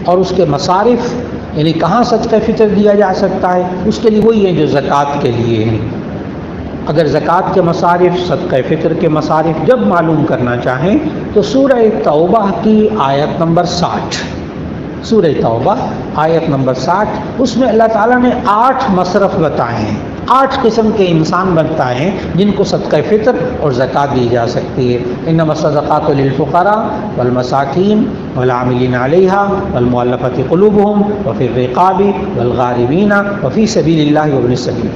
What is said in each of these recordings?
اور اس کے مصارف یعنی کہاں صدقہ فطر دیا جا سکتا ہے، اس کے لیے وہی ہیں جو زکوٰۃ کے لیے ہیں۔ اگر زکوٰۃ کے مصارف، صدقہ فطر کے مصارف جب معلوم کرنا چاہیں تو سورہ توبہ کی آیت نمبر 60، سورہ توبہ آیت نمبر 60، اس میں اللہ تعالیٰ نے 8 مصرف بتائے ہیں، 8 قسم کے انسان بتائے ہیں جن کو صدقہ فطر اور زکوٰۃ دی جا سکتی ہے۔ انما الصدقات للفقراء والمساکین والعاملین علیہا والمؤلفۃ قلوبہم وفی الرقاب والغارمین وفی سبیل اللہ وابن السبیل،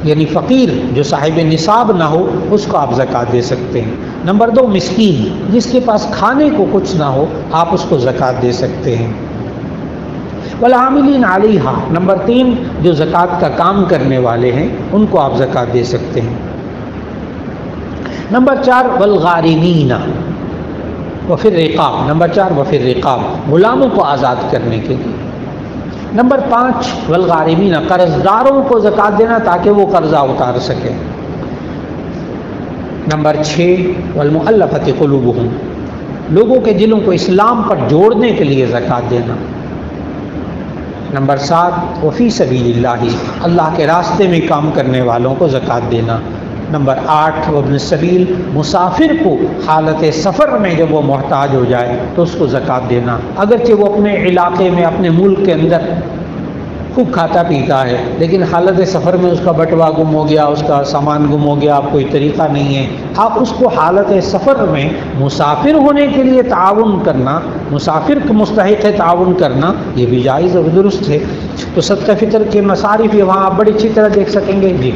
یعنی فقیر جو صاحب نصاب نہ ہو اس کو آپ زکوٰۃ دے سکتے ہیں۔ نمبر 2 مسکین، جس کے پاس کھانے کو کچھ نہ ہو آپ اس کو زکوٰۃ دے سکتے ہیں۔ والعاملین علیہا، نمبر 3 جو زکوٰۃ کا کام کرنے والے ہیں ان کو آپ زکوٰۃ دے سکتے ہیں۔ نمبر 4 والغارمین وفی الرقاب، نمبر 4 وفی الرقاب، غلاموں کو آزاد کرنے کے لیے۔ نمبر 5 والغارمین، قرض داروں کو زکوٰۃ دینا تاکہ وہ قرضہ اتار سکے۔ نمبر 6 والمؤلفۃ قلوبہم، لوگوں کے دلوں کو اسلام پر جوڑنے کے لیے زکوٰۃ دینا۔ نمبر 7 وفی سبیل اللہ، اللہ کے راستے میں کام کرنے والوں کو زکوٰۃ دینا۔ نمبر 8 وابن السبیل، مسافر کو حالت سفر میں جب وہ محتاج ہو جائے تو اس کو زکوٰۃ دینا، اگرچہ وہ اپنے علاقے میں اپنے ملک کے اندر خوب کھاتا پیتا ہے لیکن حالت سفر میں اس کا بٹوا گم ہو گیا، اس کا سامان گم ہو گیا، کوئی طریقہ نہیں ہے، آپ اس کو حالت سفر میں مسافر ہونے کے لیے تعاون کرنا، مسافر کو مستحق ہے تعاون کرنا، یہ بھی جائز اور درست ہے۔ تو صدقہ فطر کے مصارف یہ وہاں آپ بڑی اچھی طرح دیکھ سکیں گے۔ جی